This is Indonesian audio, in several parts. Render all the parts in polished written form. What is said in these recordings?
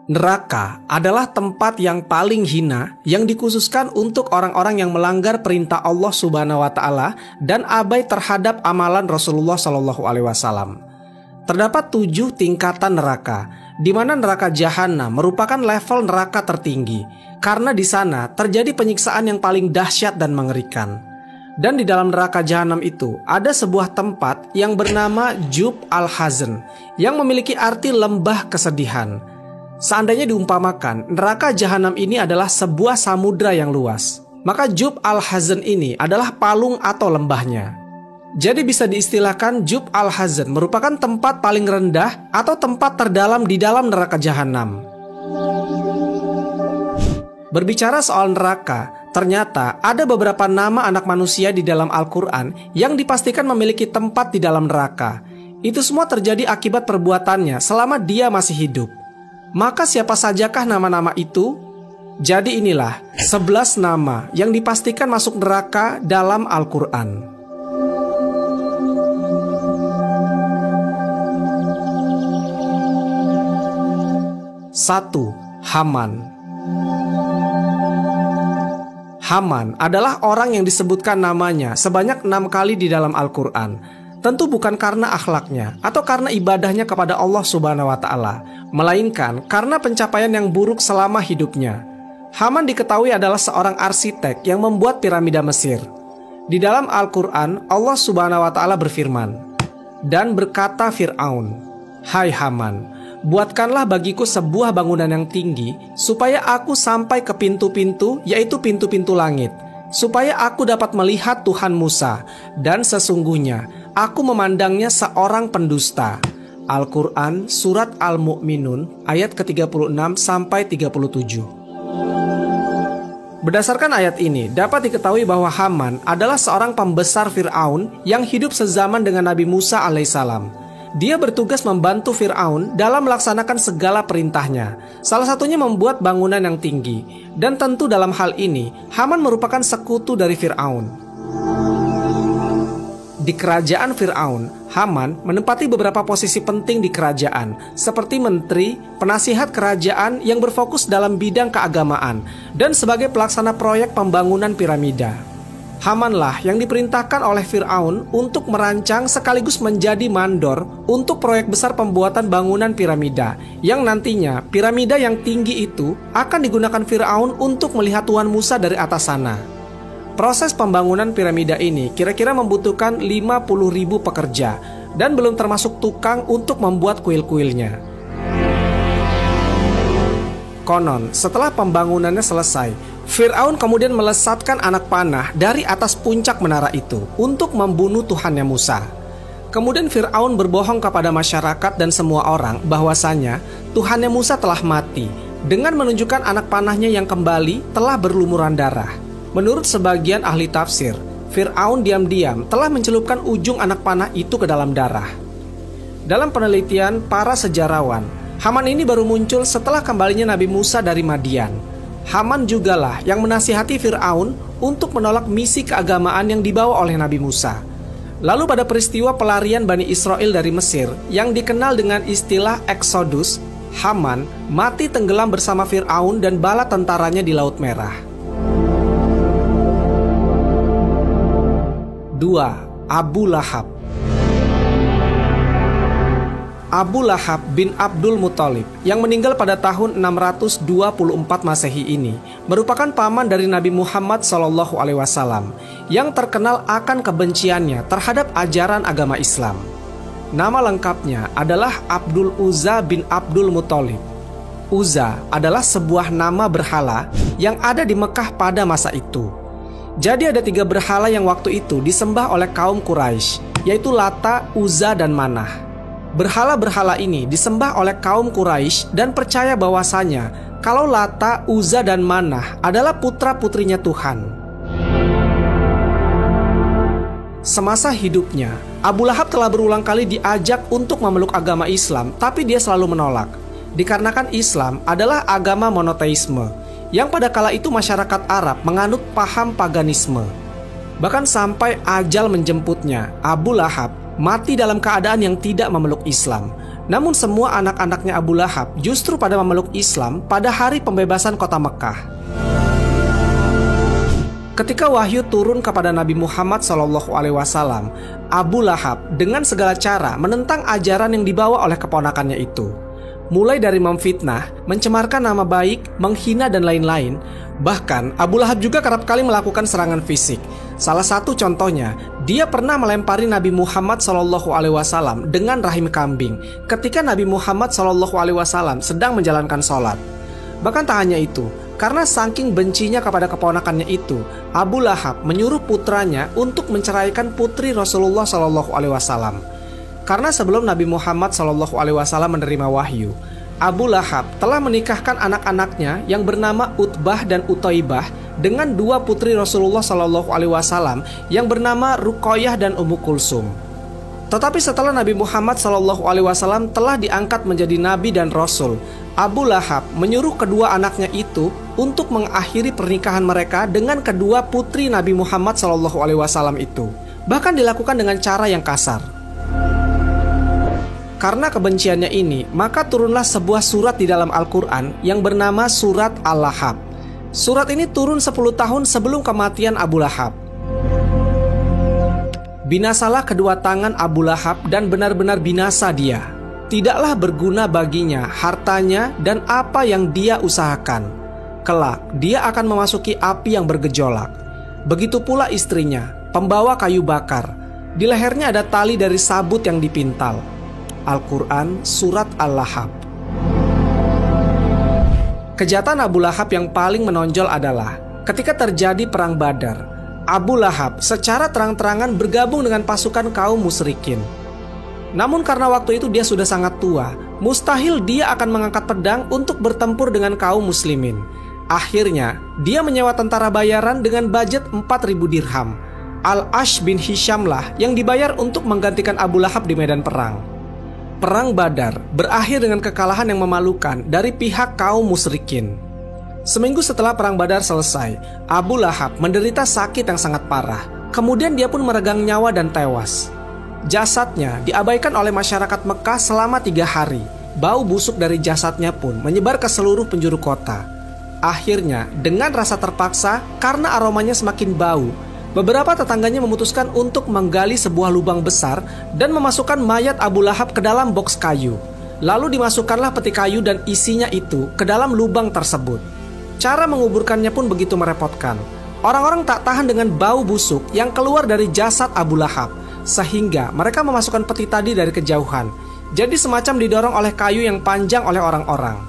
Neraka adalah tempat yang paling hina yang dikhususkan untuk orang-orang yang melanggar perintah Allah Subhanahu wa taala dan abai terhadap amalan Rasulullah Shallallahu alaihi wasallam. Terdapat 7 tingkatan neraka, di mana neraka jahanam merupakan level neraka tertinggi karena di sana terjadi penyiksaan yang paling dahsyat dan mengerikan. Dan di dalam neraka jahanam itu ada sebuah tempat yang bernama Jub al-Hazan yang memiliki arti lembah kesedihan. Seandainya diumpamakan, neraka jahanam ini adalah sebuah samudra yang luas, maka Jub al-Hazan ini adalah palung atau lembahnya. Jadi bisa diistilahkan Jub al-Hazan merupakan tempat paling rendah atau tempat terdalam di dalam neraka jahanam. Berbicara soal neraka, ternyata ada beberapa nama anak manusia di dalam Al-Quran yang dipastikan memiliki tempat di dalam neraka. Itu semua terjadi akibat perbuatannya selama dia masih hidup. Maka siapa sajakah nama-nama itu? Jadi inilah 11 nama yang dipastikan masuk neraka dalam Al-Quran. 1. Haman. Haman adalah orang yang disebutkan namanya sebanyak 6 kali di dalam Al-Quran. Tentu bukan karena akhlaknya atau karena ibadahnya kepada Allah Subhanahu wa taala, melainkan karena pencapaian yang buruk selama hidupnya. Haman diketahui adalah seorang arsitek yang membuat piramida Mesir. Di dalam Al-Quran, Allah Subhanahu wa taala berfirman, "Dan berkata Fir'aun, 'Hai Haman, buatkanlah bagiku sebuah bangunan yang tinggi supaya aku sampai ke pintu-pintu, yaitu pintu-pintu langit, supaya aku dapat melihat Tuhan Musa, dan sesungguhnya aku memandangnya seorang pendusta.'" Al-Quran Surat Al-Mu'minun ayat ke-36 sampai 37. Berdasarkan ayat ini dapat diketahui bahwa Haman adalah seorang pembesar Fir'aun yang hidup sezaman dengan Nabi Musa alaihissalam. Dia bertugas membantu Fir'aun dalam melaksanakan segala perintahnya, salah satunya membuat bangunan yang tinggi. Dan tentu dalam hal ini Haman merupakan sekutu dari Fir'aun. Di kerajaan Fir'aun, Haman menempati beberapa posisi penting di kerajaan, seperti menteri, penasihat kerajaan yang berfokus dalam bidang keagamaan, dan sebagai pelaksana proyek pembangunan piramida. Hamanlah yang diperintahkan oleh Fir'aun untuk merancang sekaligus menjadi mandor untuk proyek besar pembuatan bangunan piramida, yang nantinya piramida yang tinggi itu akan digunakan Fir'aun untuk melihat Tuhan Musa dari atas sana. Proses pembangunan piramida ini kira-kira membutuhkan 50.000 pekerja dan belum termasuk tukang untuk membuat kuil-kuilnya. Konon, setelah pembangunannya selesai, Fir'aun kemudian melesatkan anak panah dari atas puncak menara itu untuk membunuh Tuhannya Musa. Kemudian Fir'aun berbohong kepada masyarakat dan semua orang bahwasanya Tuhannya Musa telah mati dengan menunjukkan anak panahnya yang kembali telah berlumuran darah. Menurut sebagian ahli tafsir, Fir'aun diam-diam telah mencelupkan ujung anak panah itu ke dalam darah. Dalam penelitian para sejarawan, Haman ini baru muncul setelah kembalinya Nabi Musa dari Madian. Haman jugalah yang menasihati Fir'aun untuk menolak misi keagamaan yang dibawa oleh Nabi Musa. Lalu pada peristiwa pelarian Bani Israel dari Mesir yang dikenal dengan istilah Exodus, Haman mati tenggelam bersama Fir'aun dan bala tentaranya di Laut Merah. 2. Abu Lahab. Abu Lahab bin Abdul Muthalib yang meninggal pada tahun 624 Masehi ini merupakan paman dari Nabi Muhammad SAW yang terkenal akan kebenciannya terhadap ajaran agama Islam. Nama lengkapnya adalah Abdul Uzza bin Abdul Muthalib. Uzza adalah sebuah nama berhala yang ada di Mekah pada masa itu. Jadi ada 3 berhala yang waktu itu disembah oleh kaum Quraisy, yaitu Lata, Uzza, dan Manah. Berhala-berhala ini disembah oleh kaum Quraisy dan percaya bahwasanya kalau Lata, Uzza, dan Manah adalah putra-putrinya Tuhan. Semasa hidupnya, Abu Lahab telah berulang kali diajak untuk memeluk agama Islam, tapi dia selalu menolak. Dikarenakan Islam adalah agama monoteisme, yang pada kala itu masyarakat Arab menganut paham paganisme. Bahkan sampai ajal menjemputnya, Abu Lahab mati dalam keadaan yang tidak memeluk Islam. Namun semua anak-anaknya Abu Lahab justru pada memeluk Islam pada hari pembebasan kota Mekah. Ketika wahyu turun kepada Nabi Muhammad SAW, Abu Lahab dengan segala cara menentang ajaran yang dibawa oleh keponakannya itu. Mulai dari memfitnah, mencemarkan nama baik, menghina dan lain-lain. Bahkan Abu Lahab juga kerap kali melakukan serangan fisik. Salah satu contohnya, dia pernah melempari Nabi Muhammad SAW dengan rahim kambing ketika Nabi Muhammad SAW sedang menjalankan sholat. Bahkan tak hanya itu, karena saking bencinya kepada keponakannya itu, Abu Lahab menyuruh putranya untuk menceraikan putri Rasulullah SAW. Karena sebelum Nabi Muhammad SAW menerima wahyu, Abu Lahab telah menikahkan anak-anaknya yang bernama Utbah dan Utaibah dengan dua putri Rasulullah SAW yang bernama Ruqayyah dan Ummu Kulsum. Tetapi setelah Nabi Muhammad SAW telah diangkat menjadi Nabi dan Rasul, Abu Lahab menyuruh kedua anaknya itu untuk mengakhiri pernikahan mereka dengan kedua putri Nabi Muhammad SAW itu. Bahkan dilakukan dengan cara yang kasar. Karena kebenciannya ini, maka turunlah sebuah surat di dalam Al-Quran yang bernama Surat Al-Lahab. Surat ini turun 10 tahun sebelum kematian Abu Lahab. Binasalah kedua tangan Abu Lahab dan benar-benar binasa dia. Tidaklah berguna baginya hartanya dan apa yang dia usahakan. Kelak, dia akan memasuki api yang bergejolak. Begitu pula istrinya, pembawa kayu bakar. Di lehernya ada tali dari sabut yang dipintal. Al-Quran Surat Al-Lahab. Kejahatan Abu Lahab yang paling menonjol adalah ketika terjadi perang Badar, Abu Lahab secara terang-terangan bergabung dengan pasukan kaum musyrikin. Namun karena waktu itu dia sudah sangat tua, mustahil dia akan mengangkat pedang untuk bertempur dengan kaum muslimin. Akhirnya, dia menyewa tentara bayaran dengan budget 4.000 dirham. Al-Ash bin Hisham lah yang dibayar untuk menggantikan Abu Lahab di medan perang. Perang Badar berakhir dengan kekalahan yang memalukan dari pihak kaum musyrikin. Seminggu setelah perang Badar selesai, Abu Lahab menderita sakit yang sangat parah. Kemudian dia pun meregang nyawa dan tewas. Jasadnya diabaikan oleh masyarakat Mekah selama 3 hari. Bau busuk dari jasadnya pun menyebar ke seluruh penjuru kota. Akhirnya, dengan rasa terpaksa karena aromanya semakin bau, beberapa tetangganya memutuskan untuk menggali sebuah lubang besar dan memasukkan mayat Abu Lahab ke dalam boks kayu. Lalu dimasukkanlah peti kayu dan isinya itu ke dalam lubang tersebut. Cara menguburkannya pun begitu merepotkan. Orang-orang tak tahan dengan bau busuk yang keluar dari jasad Abu Lahab, sehingga mereka memasukkan peti tadi dari kejauhan. Jadi semacam didorong oleh kayu yang panjang oleh orang-orang.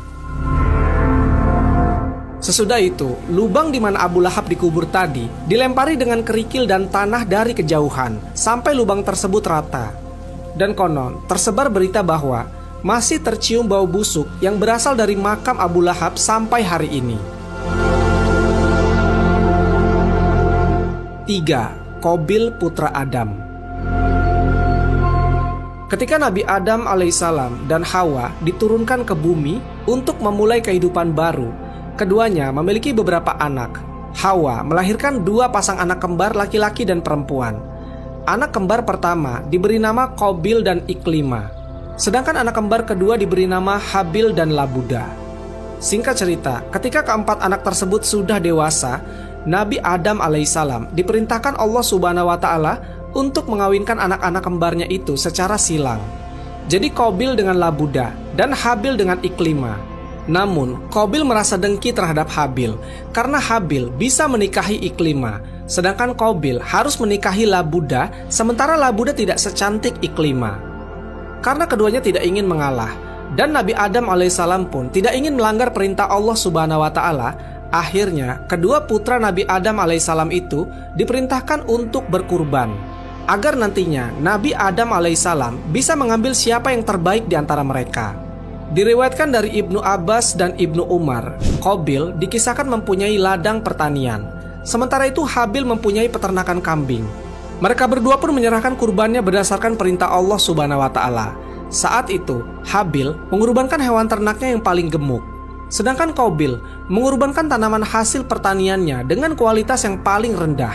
Sesudah itu, lubang di mana Abu Lahab dikubur tadi dilempari dengan kerikil dan tanah dari kejauhan sampai lubang tersebut rata. Dan konon, tersebar berita bahwa masih tercium bau busuk yang berasal dari makam Abu Lahab sampai hari ini. 3. Qabil putra Adam. Ketika Nabi Adam alaihissalam dan Hawa diturunkan ke bumi untuk memulai kehidupan baru, keduanya memiliki beberapa anak. Hawa melahirkan 2 pasang anak kembar laki-laki dan perempuan. Anak kembar pertama diberi nama Qabil dan Iklima. Sedangkan anak kembar kedua diberi nama Habil dan Labuda. Singkat cerita, ketika keempat anak tersebut sudah dewasa, Nabi Adam alaihissalam diperintahkan Allah Subhanahu wa Ta'ala untuk mengawinkan anak-anak kembarnya itu secara silang. Jadi Qabil dengan Labuda dan Habil dengan Iklima. Namun, Qabil merasa dengki terhadap Habil karena Habil bisa menikahi Iklima, sedangkan Qabil harus menikahi Labuda, sementara Labuda tidak secantik Iklima. Karena keduanya tidak ingin mengalah, dan Nabi Adam alaihissalam pun tidak ingin melanggar perintah Allah Subhanahu wa Ta'ala, akhirnya kedua putra Nabi Adam alaihissalam itu diperintahkan untuk berkurban, agar nantinya Nabi Adam alaihissalam bisa mengambil siapa yang terbaik di antara mereka. Diriwayatkan dari Ibnu Abbas dan Ibnu Umar, Qabil dikisahkan mempunyai ladang pertanian, sementara itu Habil mempunyai peternakan kambing. Mereka berdua pun menyerahkan kurbannya berdasarkan perintah Allah Subhanahu wa Ta'ala. Saat itu, Habil mengorbankan hewan ternaknya yang paling gemuk, sedangkan Qabil mengorbankan tanaman hasil pertaniannya dengan kualitas yang paling rendah.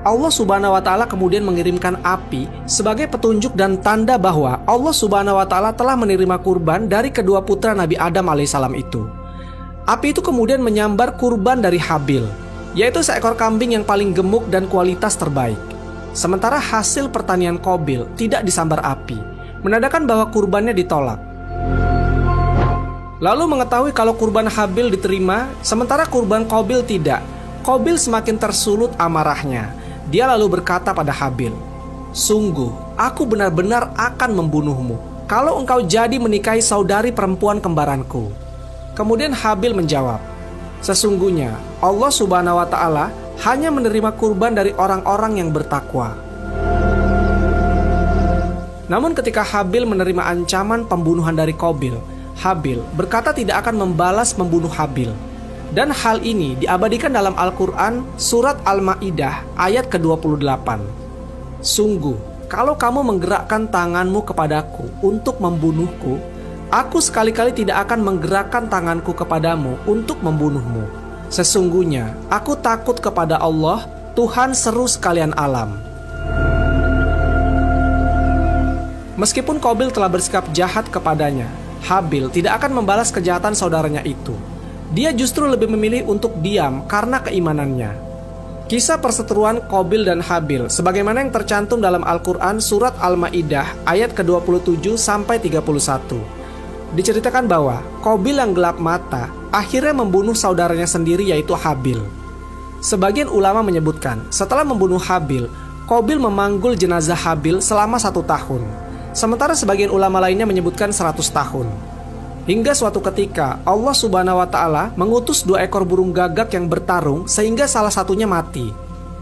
Allah Subhanahu wa Ta'ala kemudian mengirimkan api sebagai petunjuk dan tanda bahwa Allah Subhanahu wa Ta'ala telah menerima kurban dari kedua putra Nabi Adam alaihissalam itu. Api itu kemudian menyambar kurban dari Habil, yaitu seekor kambing yang paling gemuk dan kualitas terbaik. Sementara hasil pertanian Qabil tidak disambar api, menandakan bahwa kurbannya ditolak. Lalu mengetahui kalau kurban Habil diterima, sementara kurban Qabil tidak, Qabil semakin tersulut amarahnya. Dia lalu berkata pada Habil, "Sungguh, aku benar-benar akan membunuhmu kalau engkau jadi menikahi saudari perempuan kembaranku." Kemudian Habil menjawab, "Sesungguhnya Allah Subhanahu wa Ta'ala hanya menerima kurban dari orang-orang yang bertakwa." Namun ketika Habil menerima ancaman pembunuhan dari Qabil, Habil berkata tidak akan membalas membunuh Habil. Dan hal ini diabadikan dalam Al-Quran surat Al-Ma'idah ayat ke-28. "Sungguh, kalau kamu menggerakkan tanganmu kepadaku untuk membunuhku, aku sekali-kali tidak akan menggerakkan tanganku kepadamu untuk membunuhmu. Sesungguhnya aku takut kepada Allah, Tuhan seru sekalian alam." Meskipun Qabil telah bersikap jahat kepadanya, Habil tidak akan membalas kejahatan saudaranya itu. Dia justru lebih memilih untuk diam karena keimanannya. Kisah perseteruan Qabil dan Habil sebagaimana yang tercantum dalam Al-Quran surat Al-Ma'idah ayat ke-27 sampai 31. Diceritakan bahwa Qabil yang gelap mata akhirnya membunuh saudaranya sendiri yaitu Habil. Sebagian ulama menyebutkan setelah membunuh Habil, Qabil memanggul jenazah Habil selama 1 tahun. Sementara sebagian ulama lainnya menyebutkan 100 tahun. Hingga suatu ketika Allah Subhanahu wa Ta'ala mengutus 2 ekor burung gagak yang bertarung sehingga salah satunya mati.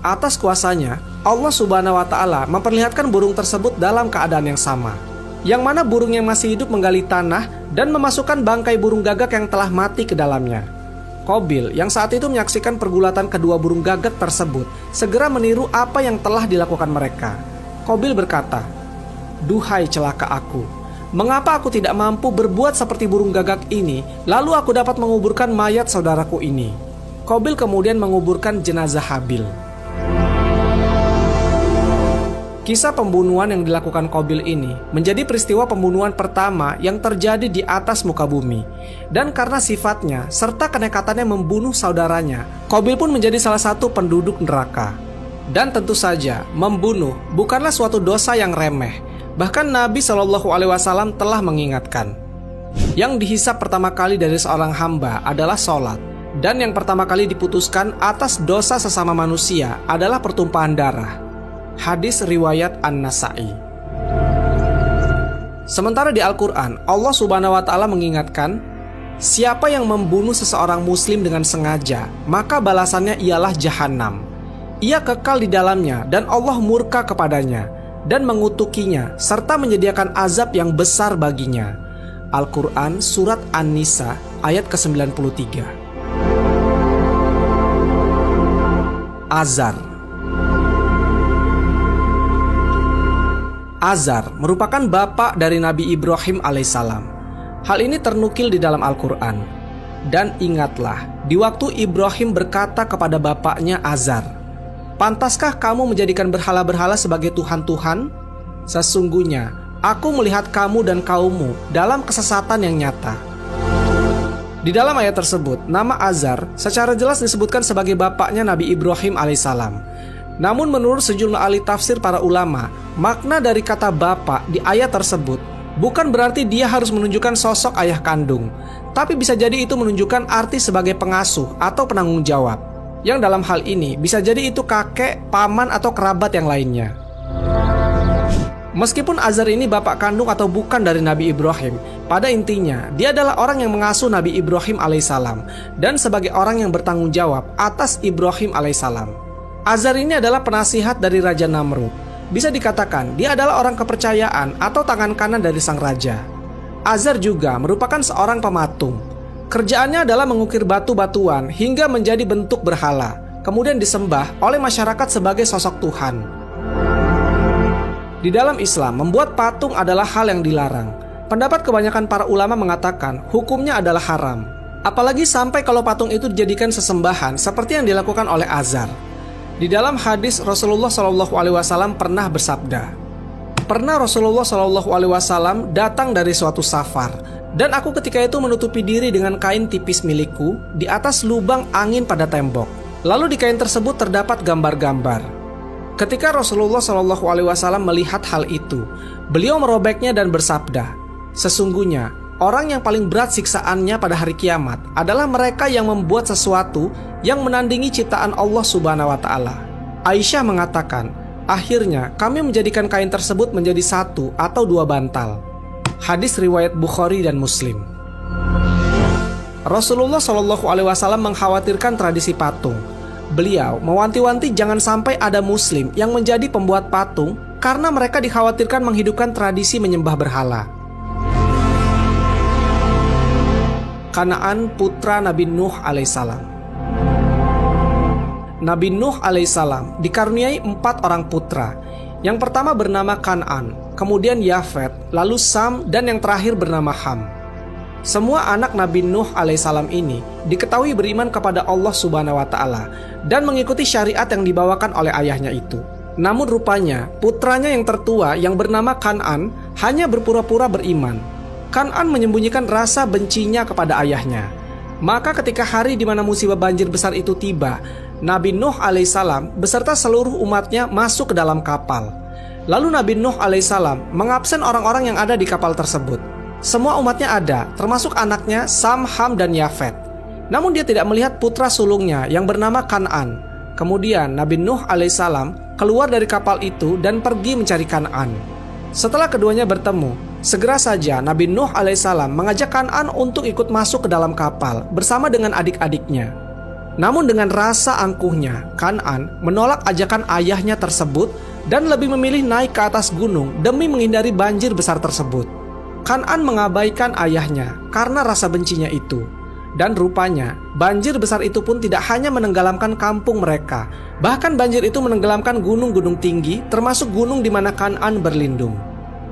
Atas kuasanya, Allah Subhanahu wa Ta'ala memperlihatkan burung tersebut dalam keadaan yang sama, yang mana burung yang masih hidup menggali tanah dan memasukkan bangkai burung gagak yang telah mati ke dalamnya. Qabil yang saat itu menyaksikan pergulatan kedua burung gagak tersebut segera meniru apa yang telah dilakukan mereka. Qabil berkata, "Duhai celaka aku, mengapa aku tidak mampu berbuat seperti burung gagak ini, lalu aku dapat menguburkan mayat saudaraku ini?" Qabil kemudian menguburkan jenazah Habil. Kisah pembunuhan yang dilakukan Qabil ini menjadi peristiwa pembunuhan pertama yang terjadi di atas muka bumi. Dan karena sifatnya serta kenekatannya membunuh saudaranya, Qabil pun menjadi salah satu penduduk neraka. Dan tentu saja, membunuh bukanlah suatu dosa yang remeh. Bahkan Nabi Shallallahu Alaihi Wasallam telah mengingatkan, yang dihisap pertama kali dari seorang hamba adalah sholat, dan yang pertama kali diputuskan atas dosa sesama manusia adalah pertumpahan darah. Hadis riwayat An-Nasa'i. Sementara di Al-Quran, Allah Subhanahu wa Ta'ala mengingatkan, siapa yang membunuh seseorang muslim dengan sengaja, maka balasannya ialah jahanam. Ia kekal di dalamnya dan Allah murka kepadanya dan mengutukinya serta menyediakan azab yang besar baginya. Al-Quran surat An-Nisa ayat ke-93. Azar. Azar merupakan bapak dari Nabi Ibrahim alaihissalam. Hal ini ternukil di dalam Al-Quran. Dan ingatlah, di waktu Ibrahim berkata kepada bapaknya Azar, "Pantaskah kamu menjadikan berhala-berhala sebagai Tuhan-Tuhan? Sesungguhnya aku melihat kamu dan kaummu dalam kesesatan yang nyata." Di dalam ayat tersebut, nama Azar secara jelas disebutkan sebagai bapaknya Nabi Ibrahim alaihissalam. Namun menurut sejumlah ahli tafsir para ulama, makna dari kata bapak di ayat tersebut bukan berarti dia harus menunjukkan sosok ayah kandung, tapi bisa jadi itu menunjukkan arti sebagai pengasuh atau penanggung jawab, yang dalam hal ini bisa jadi itu kakek, paman, atau kerabat yang lainnya. Meskipun Azar ini bapak kandung atau bukan dari Nabi Ibrahim, pada intinya dia adalah orang yang mengasuh Nabi Ibrahim alaihissalam dan sebagai orang yang bertanggung jawab atas Ibrahim alaihissalam. Azar ini adalah penasihat dari Raja Namrud. Bisa dikatakan dia adalah orang kepercayaan atau tangan kanan dari sang raja. Azar juga merupakan seorang pematung. Kerjaannya adalah mengukir batu-batuan hingga menjadi bentuk berhala, kemudian disembah oleh masyarakat sebagai sosok Tuhan. Di dalam Islam, membuat patung adalah hal yang dilarang. Pendapat kebanyakan para ulama mengatakan hukumnya adalah haram. Apalagi sampai kalau patung itu dijadikan sesembahan seperti yang dilakukan oleh Azar. Di dalam hadis Rasulullah SAW pernah bersabda, "Pernah Rasulullah SAW datang dari suatu safar, dan aku ketika itu menutupi diri dengan kain tipis milikku di atas lubang angin pada tembok. Lalu di kain tersebut terdapat gambar-gambar. Ketika Rasulullah SAW melihat hal itu, beliau merobeknya dan bersabda, 'Sesungguhnya orang yang paling berat siksaannya pada hari kiamat adalah mereka yang membuat sesuatu yang menandingi ciptaan Allah Subhanahu wa Ta'ala.' Aisyah mengatakan, akhirnya kami menjadikan kain tersebut menjadi satu atau dua bantal." Hadis riwayat Bukhari dan Muslim. Rasulullah SAW mengkhawatirkan tradisi patung. Beliau mewanti-wanti jangan sampai ada Muslim yang menjadi pembuat patung karena mereka dikhawatirkan menghidupkan tradisi menyembah berhala. Kanaan putra Nabi Nuh alaihissalam. Nabi Nuh alaihissalam dikaruniai 4 orang putra. Yang pertama bernama Kanaan, kemudian Yafet, lalu Sam, dan yang terakhir bernama Ham. Semua anak Nabi Nuh alaihissalam ini diketahui beriman kepada Allah Subhanahu wa Ta'ala dan mengikuti syariat yang dibawakan oleh ayahnya itu. Namun rupanya putranya yang tertua yang bernama Kanaan hanya berpura-pura beriman. Kanaan menyembunyikan rasa bencinya kepada ayahnya. Maka ketika hari di mana musibah banjir besar itu tiba, Nabi Nuh alaihissalam beserta seluruh umatnya masuk ke dalam kapal. Lalu Nabi Nuh alaihissalam mengabsen orang-orang yang ada di kapal tersebut. Semua umatnya ada, termasuk anaknya Sam, Ham, dan Yafet. Namun dia tidak melihat putra sulungnya yang bernama Kanaan. Kemudian Nabi Nuh alaihissalam keluar dari kapal itu dan pergi mencari Kanaan. Setelah keduanya bertemu, segera saja Nabi Nuh alaihissalam mengajak Kanaan untuk ikut masuk ke dalam kapal bersama dengan adik-adiknya. Namun dengan rasa angkuhnya, Kanaan menolak ajakan ayahnya tersebut dan lebih memilih naik ke atas gunung demi menghindari banjir besar tersebut. Kanaan mengabaikan ayahnya karena rasa bencinya itu. Dan rupanya banjir besar itu pun tidak hanya menenggelamkan kampung mereka, bahkan banjir itu menenggelamkan gunung-gunung tinggi termasuk gunung di mana Kanaan berlindung.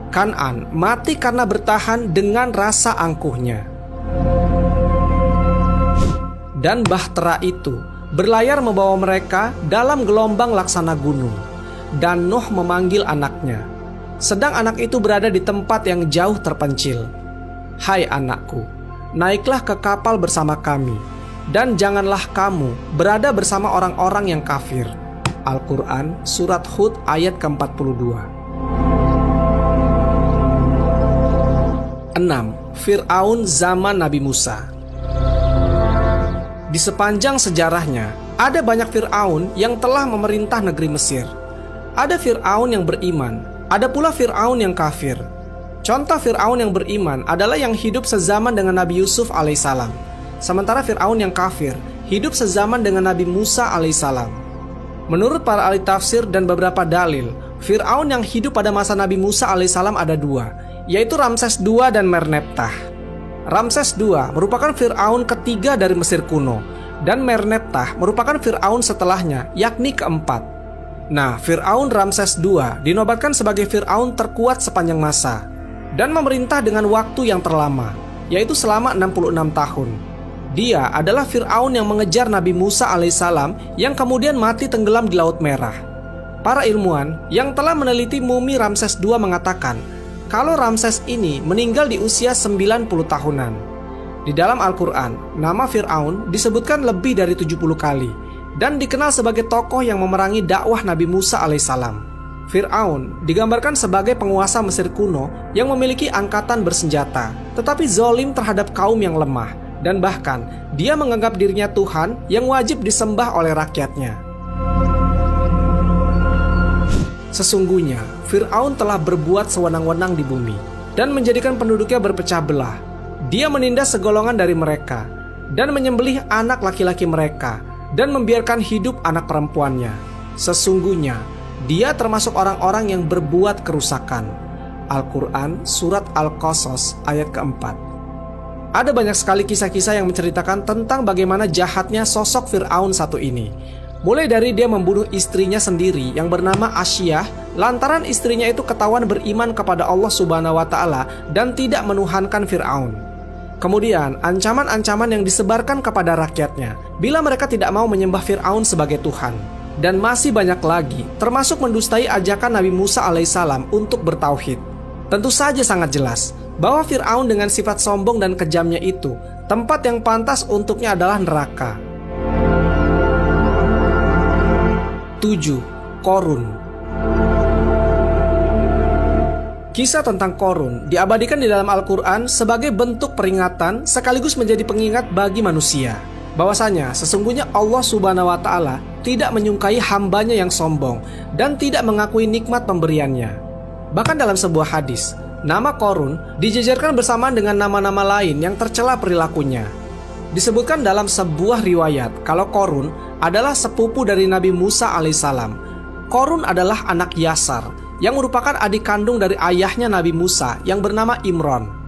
Kanaan mati karena bertahan dengan rasa angkuhnya. Dan bahtera itu berlayar membawa mereka dalam gelombang laksana gunung. Dan Nuh memanggil anaknya, sedang anak itu berada di tempat yang jauh terpencil. "Hai anakku, naiklah ke kapal bersama kami, dan janganlah kamu berada bersama orang-orang yang kafir." Al-Quran Surat Hud ayat ke-42. 6. Fir'aun zaman Nabi Musa. Di sepanjang sejarahnya, ada banyak Fir'aun yang telah memerintah negeri Mesir. Ada Fir'aun yang beriman, ada pula Fir'aun yang kafir. Contoh Fir'aun yang beriman adalah yang hidup sezaman dengan Nabi Yusuf alaihissalam. Sementara Fir'aun yang kafir hidup sezaman dengan Nabi Musa alaihissalam. Menurut para ahli tafsir dan beberapa dalil, Fir'aun yang hidup pada masa Nabi Musa alaihissalam ada 2, yaitu Ramses II dan Merneptah. Ramses II merupakan Fir'aun ketiga dari Mesir kuno, dan Merneptah merupakan Fir'aun setelahnya, yakni keempat. Nah, Fir'aun Ramses II dinobatkan sebagai Fir'aun terkuat sepanjang masa dan memerintah dengan waktu yang terlama, yaitu selama 66 tahun. Dia adalah Fir'aun yang mengejar Nabi Musa alaihissalam yang kemudian mati tenggelam di Laut Merah. Para ilmuwan yang telah meneliti mumi Ramses II mengatakan kalau Ramses ini meninggal di usia 90 tahunan. Di dalam Al-Quran, nama Fir'aun disebutkan lebih dari 70 kali dan dikenal sebagai tokoh yang memerangi dakwah Nabi Musa alaihissalam. Fir'aun digambarkan sebagai penguasa Mesir kuno yang memiliki angkatan bersenjata, tetapi zalim terhadap kaum yang lemah, dan bahkan dia menganggap dirinya Tuhan yang wajib disembah oleh rakyatnya. Sesungguhnya Fir'aun telah berbuat sewenang-wenang di bumi dan menjadikan penduduknya berpecah belah. Dia menindas segolongan dari mereka dan menyembelih anak laki-laki mereka dan membiarkan hidup anak perempuannya. Sesungguhnya dia termasuk orang-orang yang berbuat kerusakan. Al-Quran Surat Al-Qasas ayat keempat. Ada banyak sekali kisah-kisah yang menceritakan tentang bagaimana jahatnya sosok Fir'aun satu ini. Mulai dari dia membunuh istrinya sendiri yang bernama Asyiyah lantaran istrinya itu ketahuan beriman kepada Allah Subhanahu wa Ta'ala dan tidak menuhankan Fir'aun. Kemudian ancaman-ancaman yang disebarkan kepada rakyatnya bila mereka tidak mau menyembah Fir'aun sebagai Tuhan. dan masih banyak lagi, termasuk mendustai ajakan Nabi Musa alaihissalam untuk bertauhid. Tentu saja sangat jelas bahwa Fir'aun dengan sifat sombong dan kejamnya itu, tempat yang pantas untuknya adalah neraka. 7. Qorun. Kisah tentang Qorun diabadikan di dalam Al-Quran sebagai bentuk peringatan sekaligus menjadi pengingat bagi manusia bahwasanya sesungguhnya Allah Subhanahu wa Ta'ala tidak menyukai hambanya yang sombong dan tidak mengakui nikmat pemberiannya. Bahkan dalam sebuah hadis, nama Qorun dijejerkan bersamaan dengan nama-nama lain yang tercela perilakunya. Disebutkan dalam sebuah riwayat kalau Qorun adalah sepupu dari Nabi Musa alaihissalam. Qorun adalah anak Yasar yang merupakan adik kandung dari ayahnya Nabi Musa yang bernama Imran.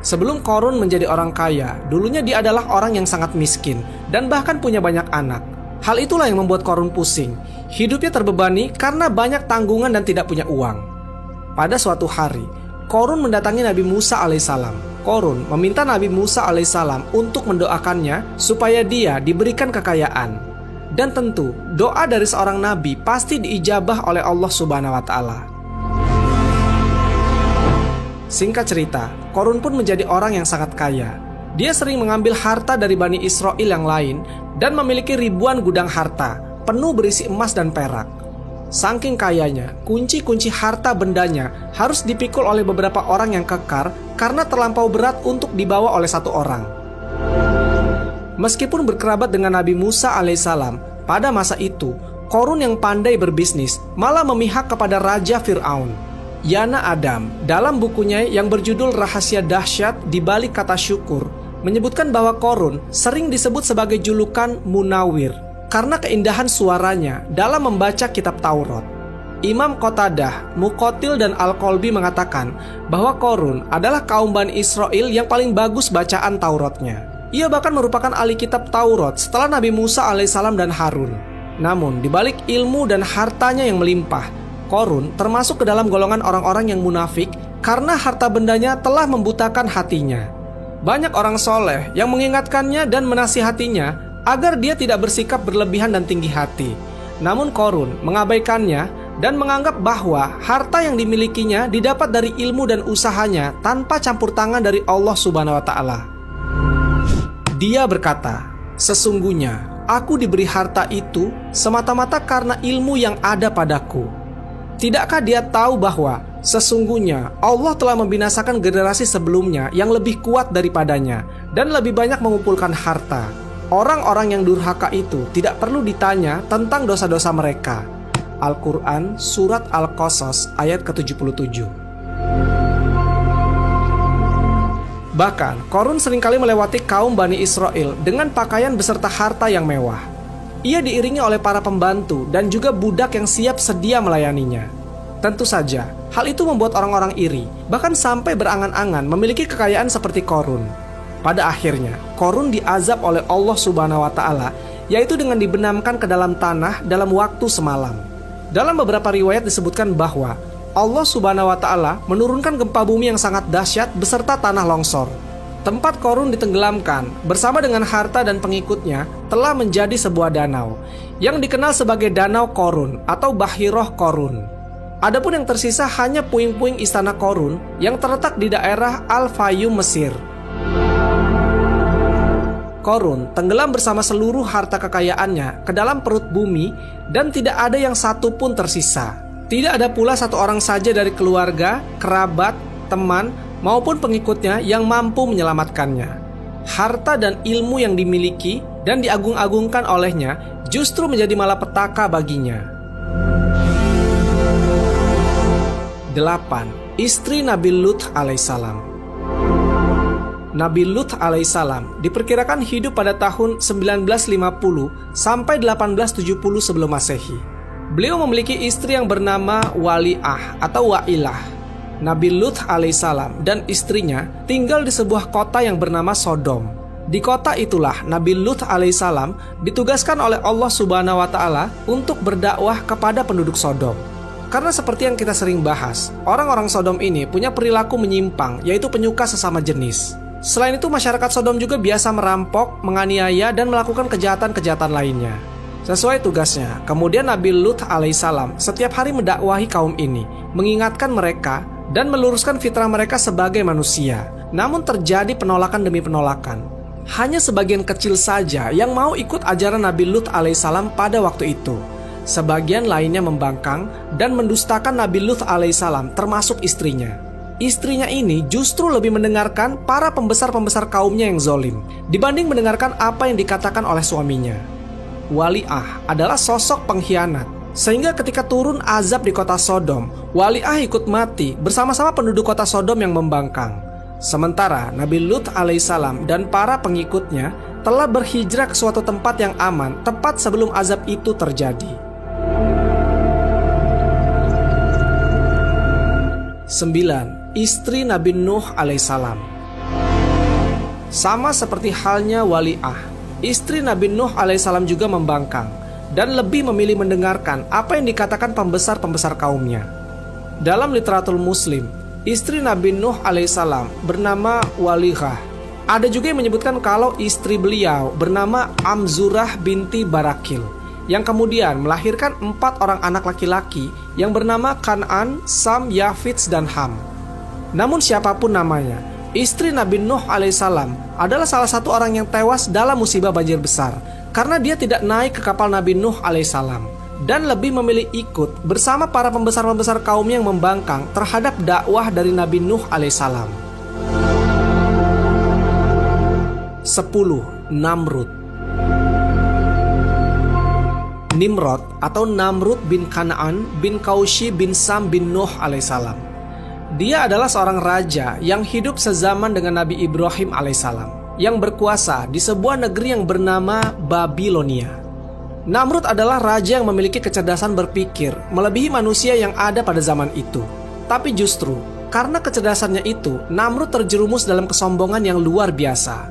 Sebelum Qorun menjadi orang kaya, dulunya dia adalah orang yang sangat miskin dan bahkan punya banyak anak. Hal itulah yang membuat Qorun pusing. Hidupnya terbebani karena banyak tanggungan dan tidak punya uang. Pada suatu hari, Qorun mendatangi Nabi Musa alaihissalam. Qorun meminta Nabi Musa alaihissalam untuk mendoakannya supaya dia diberikan kekayaan. Dan tentu, doa dari seorang nabi pasti diijabah oleh Allah Subhanahu wa Ta'ala. Singkat cerita, Qorun pun menjadi orang yang sangat kaya. Dia sering mengambil harta dari Bani Israel yang lain dan memiliki ribuan gudang harta penuh berisi emas dan perak. Saking kayanya, kunci-kunci harta bendanya harus dipikul oleh beberapa orang yang kekar karena terlampau berat untuk dibawa oleh satu orang. Meskipun berkerabat dengan Nabi Musa alaihissalam, pada masa itu, Qorun yang pandai berbisnis malah memihak kepada Raja Fir'aun. Yana Adam, dalam bukunya yang berjudul Rahasia Dahsyat di Balik Kata Syukur, menyebutkan bahwa Qorun sering disebut sebagai julukan Munawir karena keindahan suaranya dalam membaca kitab Taurat. Imam Qatadah, Muqatil, dan Al-Qalbi mengatakan bahwa Qorun adalah kaum Bani Israel yang paling bagus bacaan Tauratnya. Ia bahkan merupakan ahli kitab Taurat setelah Nabi Musa alaihissalam dan Harun. Namun, dibalik ilmu dan hartanya yang melimpah, Qorun termasuk ke dalam golongan orang-orang yang munafik karena harta bendanya telah membutakan hatinya. Banyak orang soleh yang mengingatkannya dan menasihatinya agar dia tidak bersikap berlebihan dan tinggi hati. Namun Qorun mengabaikannya dan menganggap bahwa harta yang dimilikinya didapat dari ilmu dan usahanya tanpa campur tangan dari Allah Subhanahu wa Ta'ala. Dia berkata, "Sesungguhnya aku diberi harta itu semata-mata karena ilmu yang ada padaku." Tidakkah dia tahu bahwa sesungguhnya Allah telah membinasakan generasi sebelumnya yang lebih kuat daripadanya dan lebih banyak mengumpulkan harta? Orang-orang yang durhaka itu tidak perlu ditanya tentang dosa-dosa mereka. Al-Quran Surat Al-Qasas ayat ke-77. Bahkan, Qorun seringkali melewati kaum Bani Israel dengan pakaian beserta harta yang mewah. Ia diiringi oleh para pembantu dan juga budak yang siap sedia melayaninya. Tentu saja, hal itu membuat orang-orang iri, bahkan sampai berangan-angan memiliki kekayaan seperti Qorun. Pada akhirnya, Qorun diazab oleh Allah Subhanahu wa Ta'ala, yaitu dengan dibenamkan ke dalam tanah dalam waktu semalam. Dalam beberapa riwayat disebutkan bahwa Allah Subhanahu wa Ta'ala menurunkan gempa bumi yang sangat dahsyat beserta tanah longsor. Tempat Qorun ditenggelamkan bersama dengan harta dan pengikutnya telah menjadi sebuah danau yang dikenal sebagai Danau Qorun atau Bahiroh Qorun. Adapun yang tersisa hanya puing-puing istana Qorun yang terletak di daerah Al-Fayum, Mesir. Qorun tenggelam bersama seluruh harta kekayaannya ke dalam perut bumi dan tidak ada yang satu pun tersisa. Tidak ada pula satu orang saja dari keluarga, kerabat, teman, maupun pengikutnya yang mampu menyelamatkannya. Harta dan ilmu yang dimiliki dan diagung-agungkan olehnya justru menjadi malapetaka baginya. 8. Istri Nabi Lut alaihissalam. Nabi Lut alaihissalam diperkirakan hidup pada tahun 1950 sampai 1870 sebelum Masehi. Beliau memiliki istri yang bernama Wali'ah atau Wa'ilah. Nabi Lut alaihissalam dan istrinya tinggal di sebuah kota yang bernama Sodom. Di kota itulah Nabi Lut alaihissalam ditugaskan oleh Allah Subhanahu wa Ta'ala untuk berdakwah kepada penduduk Sodom. Karena seperti yang kita sering bahas, orang-orang Sodom ini punya perilaku menyimpang, yaitu penyuka sesama jenis. Selain itu, masyarakat Sodom juga biasa merampok, menganiaya, dan melakukan kejahatan-kejahatan lainnya. Sesuai tugasnya, kemudian Nabi Lut alaihissalam setiap hari mendakwahi kaum ini, mengingatkan mereka dan meluruskan fitrah mereka sebagai manusia. Namun terjadi penolakan demi penolakan. Hanya sebagian kecil saja yang mau ikut ajaran Nabi Lut alaihissalam pada waktu itu. Sebagian lainnya membangkang dan mendustakan Nabi Lut alaihissalam, termasuk istrinya. Istrinya ini justru lebih mendengarkan para pembesar-pembesar kaumnya yang zolim dibanding mendengarkan apa yang dikatakan oleh suaminya. Wali'ah adalah sosok pengkhianat, sehingga ketika turun azab di kota Sodom, Wali'ah ikut mati bersama-sama penduduk kota Sodom yang membangkang. Sementara Nabi Lut alaihissalam dan para pengikutnya telah berhijrah ke suatu tempat yang aman tepat sebelum azab itu terjadi. 9. Istri Nabi Nuh alaihissalam. Sama seperti halnya Wali'ah, istri Nabi Nuh alaihissalam juga membangkang dan lebih memilih mendengarkan apa yang dikatakan pembesar-pembesar kaumnya. Dalam literatur Muslim, istri Nabi Nuh alaihissalam bernama Walihah. Ada juga yang menyebutkan kalau istri beliau bernama Amzurah binti Barakil, yang kemudian melahirkan 4 orang anak laki-laki yang bernama Kan'an, Sam, Yafits, dan Ham. Namun siapapun namanya, istri Nabi Nuh alaihissalam adalah salah satu orang yang tewas dalam musibah banjir besar karena dia tidak naik ke kapal Nabi Nuh alaihissalam dan lebih memilih ikut bersama para pembesar-pembesar kaum yang membangkang terhadap dakwah dari Nabi Nuh alaihissalam. 10. Namrud. Nimrod atau Namrud bin Kan'an bin Kaushi bin Sam bin Nuh alaihissalam. Dia adalah seorang raja yang hidup sezaman dengan Nabi Ibrahim alaihissalam, yang berkuasa di sebuah negeri yang bernama Babilonia. Namrud adalah raja yang memiliki kecerdasan berpikir melebihi manusia yang ada pada zaman itu. Tapi justru karena kecerdasannya itu, Namrud terjerumus dalam kesombongan yang luar biasa.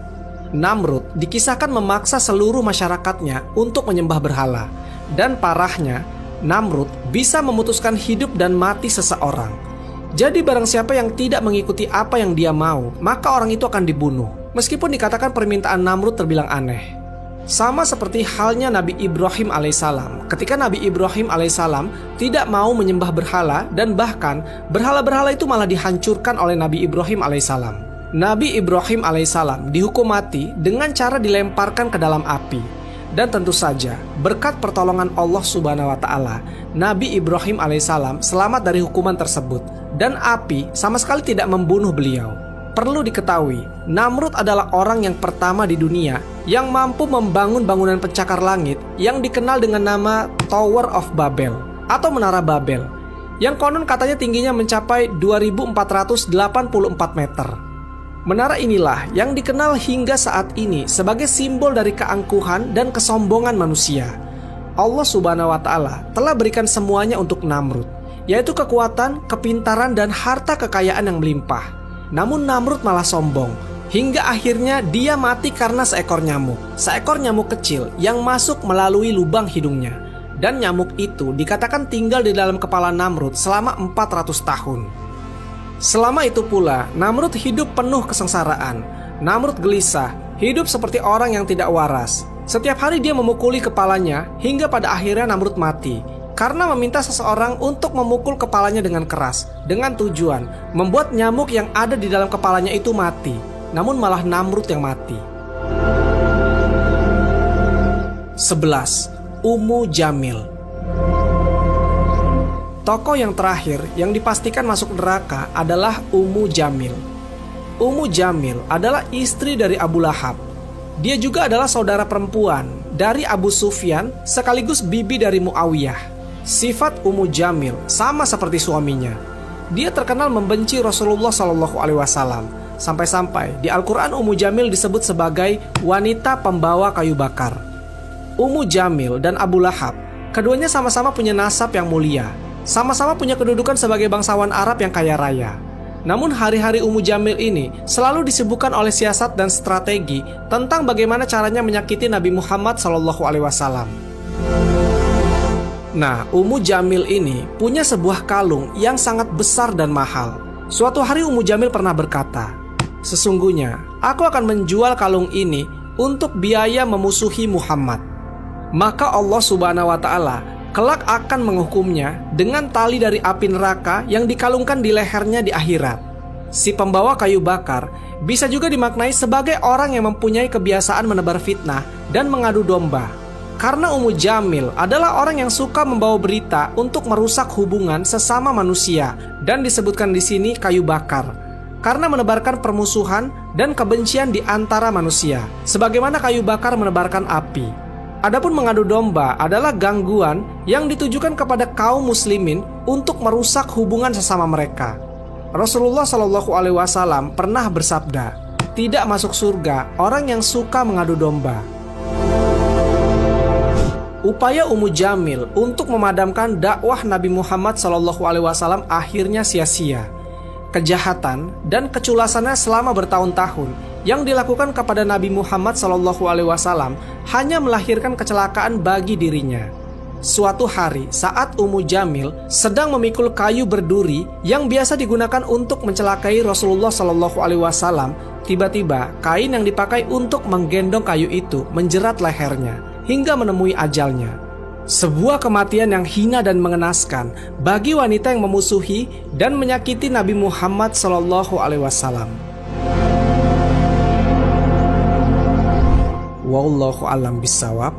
Namrud dikisahkan memaksa seluruh masyarakatnya untuk menyembah berhala. Dan parahnya, Namrud bisa memutuskan hidup dan mati seseorang. Jadi barang siapa yang tidak mengikuti apa yang dia mau, maka orang itu akan dibunuh. Meskipun dikatakan permintaan Namrud terbilang aneh. Sama seperti halnya Nabi Ibrahim alaihissalam. Ketika Nabi Ibrahim alaihissalam tidak mau menyembah berhala, dan bahkan berhala-berhala itu malah dihancurkan oleh Nabi Ibrahim alaihissalam. Nabi Ibrahim alaihissalam dihukum mati dengan cara dilemparkan ke dalam api. Dan tentu saja berkat pertolongan Allah subhanahu wa ta'ala, Nabi Ibrahim alaihissalam selamat dari hukuman tersebut, dan api sama sekali tidak membunuh beliau. Perlu diketahui, Namrud adalah orang yang pertama di dunia yang mampu membangun bangunan pencakar langit yang dikenal dengan nama Tower of Babel atau Menara Babel, yang konon katanya tingginya mencapai 2484 meter. Menara inilah yang dikenal hingga saat ini sebagai simbol dari keangkuhan dan kesombongan manusia. Allah subhanahu wa ta'ala telah berikan semuanya untuk Namrud, yaitu kekuatan, kepintaran, dan harta kekayaan yang melimpah. Namun Namrud malah sombong, hingga akhirnya dia mati karena seekor nyamuk kecil yang masuk melalui lubang hidungnya. Dan nyamuk itu dikatakan tinggal di dalam kepala Namrud selama 400 tahun. Selama itu pula, Namrud hidup penuh kesengsaraan. Namrud gelisah, hidup seperti orang yang tidak waras. Setiap hari dia memukuli kepalanya, hingga pada akhirnya Namrud mati karena meminta seseorang untuk memukul kepalanya dengan keras, dengan tujuan membuat nyamuk yang ada di dalam kepalanya itu mati. Namun malah Namrud yang mati. 11. Ummu Jamil. Tokoh yang terakhir yang dipastikan masuk neraka adalah Ummu Jamil. Ummu Jamil adalah istri dari Abu Lahab. Dia juga adalah saudara perempuan dari Abu Sufyan sekaligus bibi dari Muawiyah. Sifat Ummu Jamil sama seperti suaminya. Dia terkenal membenci Rasulullah SAW. Sampai-sampai di Al-Quran Ummu Jamil disebut sebagai wanita pembawa kayu bakar. Ummu Jamil dan Abu Lahab, keduanya sama-sama punya nasab yang mulia. Sama-sama punya kedudukan sebagai bangsawan Arab yang kaya raya. Namun hari-hari Ummu Jamil ini selalu disibukkan oleh siasat dan strategi tentang bagaimana caranya menyakiti Nabi Muhammad SAW. Nah, Ummu Jamil ini punya sebuah kalung yang sangat besar dan mahal. Suatu hari Ummu Jamil pernah berkata, "Sesungguhnya aku akan menjual kalung ini untuk biaya memusuhi Muhammad." maka Allah Subhanahu wa Ta'ala kelak akan menghukumnya dengan tali dari api neraka yang dikalungkan di lehernya di akhirat. Si pembawa kayu bakar bisa juga dimaknai sebagai orang yang mempunyai kebiasaan menebar fitnah dan mengadu domba. Karena Ummu Jamil adalah orang yang suka membawa berita untuk merusak hubungan sesama manusia, dan disebutkan di sini kayu bakar karena menebarkan permusuhan dan kebencian di antara manusia, sebagaimana kayu bakar menebarkan api. Adapun mengadu domba adalah gangguan yang ditujukan kepada kaum muslimin untuk merusak hubungan sesama mereka. Rasulullah Shallallahu Alaihi Wasallam pernah bersabda, "Tidak masuk surga orang yang suka mengadu domba." Upaya Ummu Jamil untuk memadamkan dakwah Nabi Muhammad SAW akhirnya sia-sia. Kejahatan dan keculasannya selama bertahun-tahun yang dilakukan kepada Nabi Muhammad SAW hanya melahirkan kecelakaan bagi dirinya. Suatu hari saat Ummu Jamil sedang memikul kayu berduri yang biasa digunakan untuk mencelakai Rasulullah SAW, tiba-tiba kain yang dipakai untuk menggendong kayu itu menjerat lehernya hingga menemui ajalnya. Sebuah kematian yang hina dan mengenaskan bagi wanita yang memusuhi dan menyakiti Nabi Muhammad SAW. Wallahu a'lam bishawab.